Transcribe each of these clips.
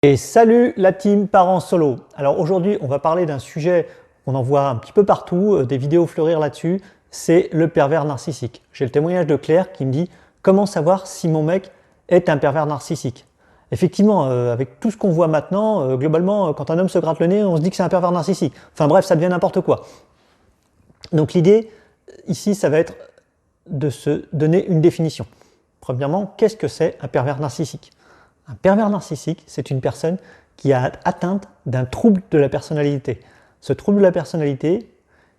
Et salut la team Parents Solo. Alors aujourd'hui, on va parler d'un sujet qu'on en voit un petit peu partout, des vidéos fleurir là-dessus, c'est le pervers narcissique. J'ai le témoignage de Claire qui me dit « Comment savoir si mon mec est un pervers narcissique ?» Effectivement, avec tout ce qu'on voit maintenant, globalement, quand un homme se gratte le nez, on se dit que c'est un pervers narcissique. Enfin bref, ça devient n'importe quoi. Donc l'idée, ici, ça va être de se donner une définition. Premièrement, qu'est-ce que c'est un pervers narcissique ? Un pervers narcissique, c'est une personne qui a atteinte d'un trouble de la personnalité. Ce trouble de la personnalité,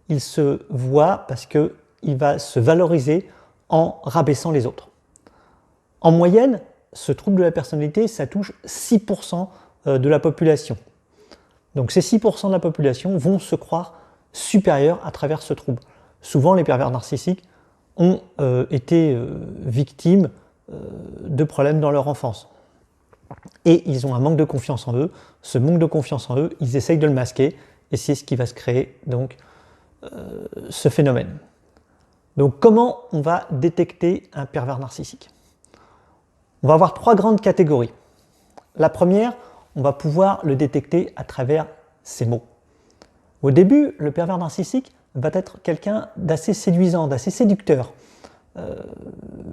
il se voit parce qu'il va se valoriser en rabaissant les autres. En moyenne, ce trouble de la personnalité, ça touche 6% de la population. Donc ces 6% de la population vont se croire supérieurs à travers ce trouble. Souvent, les pervers narcissiques ont été victimes de problèmes dans leur enfance. Et ils ont un manque de confiance en eux. Ce manque de confiance en eux, ils essayent de le masquer, et c'est ce qui va se créer donc ce phénomène. Donc comment on va détecter un pervers narcissique? On va avoir trois grandes catégories. La première, on va pouvoir le détecter à travers ses mots. Au début, le pervers narcissique va être quelqu'un d'assez séduisant, d'assez séducteur.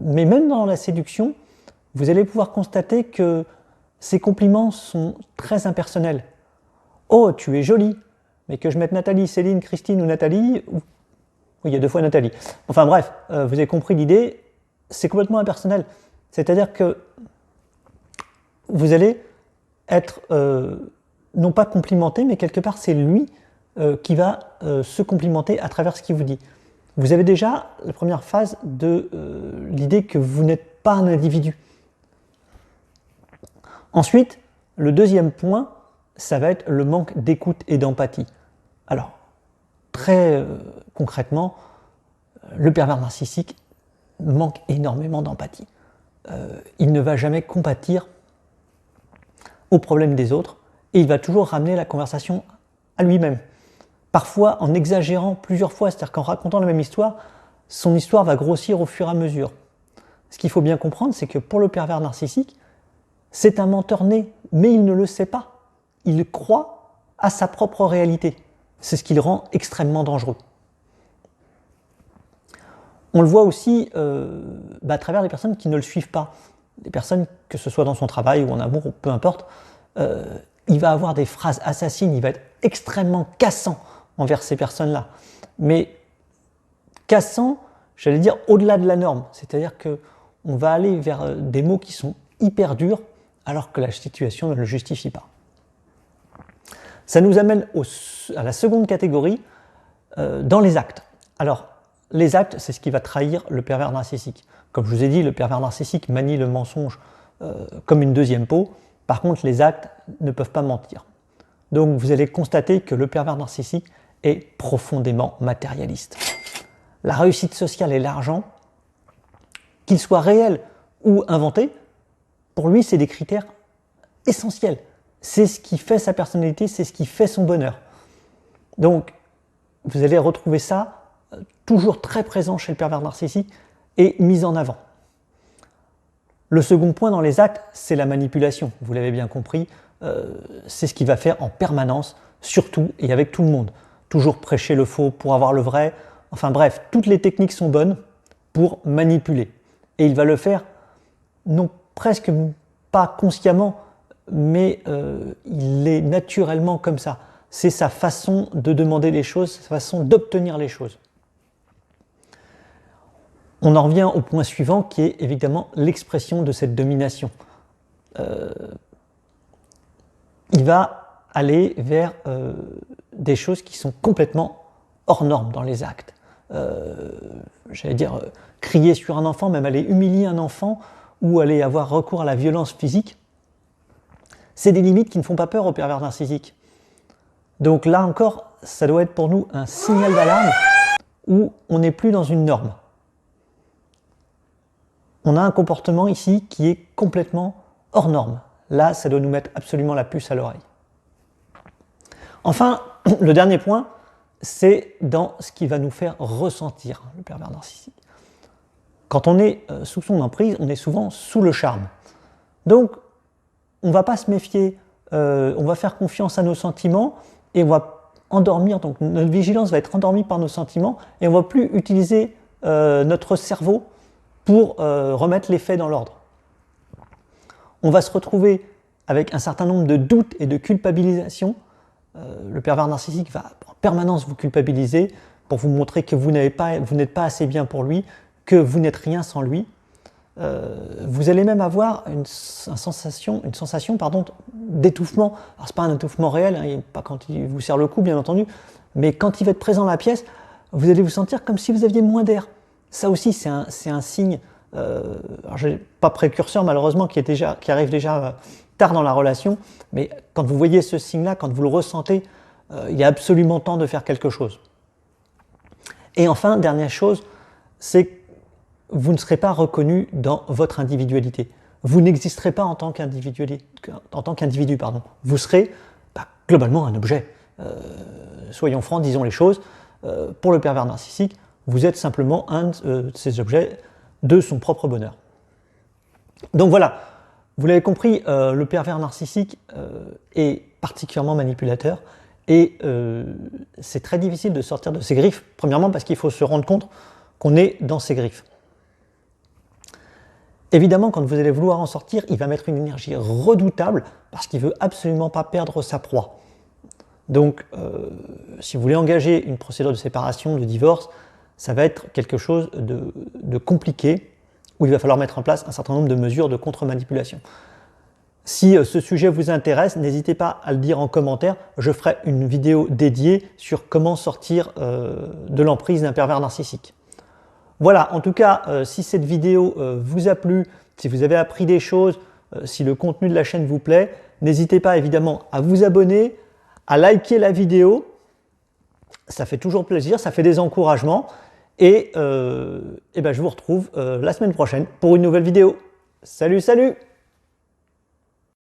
Mais même dans la séduction, vous allez pouvoir constater que ces compliments sont très impersonnels. « Oh, tu es jolie !» Mais que je mette Nathalie, Céline, Christine ou Nathalie, oui, il y a deux fois Nathalie. Enfin bref, vous avez compris l'idée, c'est complètement impersonnel. C'est-à-dire que vous allez être, non pas complimenté, mais quelque part c'est lui qui va se complimenter à travers ce qu'il vous dit. Vous avez déjà la première phase de l'idée que vous n'êtes pas un individu. Ensuite, le deuxième point, ça va être le manque d'écoute et d'empathie. Alors, très concrètement, le pervers narcissique manque énormément d'empathie. Il ne va jamais compatir aux problèmes des autres et il va toujours ramener la conversation à lui-même. Parfois en exagérant plusieurs fois, c'est-à-dire qu'en racontant la même histoire, son histoire va grossir au fur et à mesure. Ce qu'il faut bien comprendre, c'est que pour le pervers narcissique, c'est un menteur né, mais il ne le sait pas. Il croit à sa propre réalité. C'est ce qui le rend extrêmement dangereux. On le voit aussi à travers les personnes qui ne le suivent pas. Des personnes, que ce soit dans son travail ou en amour, ou peu importe, il va avoir des phrases assassines, il va être extrêmement cassant envers ces personnes-là. Mais cassant, j'allais dire au-delà de la norme. C'est-à-dire qu'on va aller vers des mots qui sont hyper durs, alors que la situation ne le justifie pas. Ça nous amène à la seconde catégorie, dans les actes. Alors, les actes, c'est ce qui va trahir le pervers narcissique. Comme je vous ai dit, le pervers narcissique manie le mensonge comme une deuxième peau. Par contre, les actes ne peuvent pas mentir. Donc, vous allez constater que le pervers narcissique est profondément matérialiste. La réussite sociale et l'argent, qu'ils soient réels ou inventés, pour lui, c'est des critères essentiels. C'est ce qui fait sa personnalité, c'est ce qui fait son bonheur. Donc, vous allez retrouver ça toujours très présent chez le pervers narcissique et mis en avant. Le second point dans les actes, c'est la manipulation. Vous l'avez bien compris, c'est ce qu'il va faire en permanence, surtout et avec tout le monde. Toujours prêcher le faux pour avoir le vrai. Enfin bref, toutes les techniques sont bonnes pour manipuler. Et il va le faire, non presque pas consciemment, mais il est naturellement comme ça. C'est sa façon de demander les choses, sa façon d'obtenir les choses. On en revient au point suivant qui est évidemment l'expression de cette domination. Il va aller vers des choses qui sont complètement hors normes dans les actes. J'allais dire crier sur un enfant, même aller humilier un enfant ou aller avoir recours à la violence physique. C'est des limites qui ne font pas peur au pervers narcissique. Donc là encore, ça doit être pour nous un signal d'alarme où on n'est plus dans une norme. On a un comportement ici qui est complètement hors norme. Là, ça doit nous mettre absolument la puce à l'oreille. Enfin, le dernier point, c'est dans ce qui va nous faire ressentir le pervers narcissique. Quand on est sous son emprise, on est souvent sous le charme. Donc, on ne va pas se méfier on va faire confiance à nos sentiments et on va endormir, donc notre vigilance va être endormie par nos sentiments et on ne va plus utiliser notre cerveau pour remettre les faits dans l'ordre. On va se retrouver avec un certain nombre de doutes et de culpabilisation. Le pervers narcissique va en permanence vous culpabiliser pour vous montrer que vous n'êtes pas assez bien pour lui, que vous n'êtes rien sans lui. Vous allez même avoir une sensation d'étouffement. Alors, ce n'est pas un étouffement réel, hein, pas quand il vous serre le cou, bien entendu, mais quand il va être présent dans la pièce, vous allez vous sentir comme si vous aviez moins d'air. Ça aussi, c'est un signe, pas précurseur malheureusement, qui arrive déjà tard dans la relation, mais quand vous voyez ce signe-là, quand vous le ressentez, il est absolument temps de faire quelque chose. Et enfin, dernière chose, c'est que vous ne serez pas reconnu dans votre individualité. Vous n'existerez pas en tant qu'individu. Vous serez globalement un objet. Soyons francs, disons les choses. Pour le pervers narcissique, vous êtes simplement un de ces objets de son propre bonheur. Donc voilà, vous l'avez compris, le pervers narcissique est particulièrement manipulateur et c'est très difficile de sortir de ses griffes. Premièrement parce qu'il faut se rendre compte qu'on est dans ses griffes. Évidemment, quand vous allez vouloir en sortir, il va mettre une énergie redoutable parce qu'il ne veut absolument pas perdre sa proie. Donc, si vous voulez engager une procédure de séparation, de divorce, ça va être quelque chose de compliqué où il va falloir mettre en place un certain nombre de mesures de contre-manipulation. Si ce sujet vous intéresse, n'hésitez pas à le dire en commentaire. Je ferai une vidéo dédiée sur comment sortir de l'emprise d'un pervers narcissique. Voilà, en tout cas, si cette vidéo vous a plu, si vous avez appris des choses, si le contenu de la chaîne vous plaît, n'hésitez pas évidemment à vous abonner, à liker la vidéo. Ça fait toujours plaisir, ça fait des encouragements. Et je vous retrouve la semaine prochaine pour une nouvelle vidéo. Salut, salut!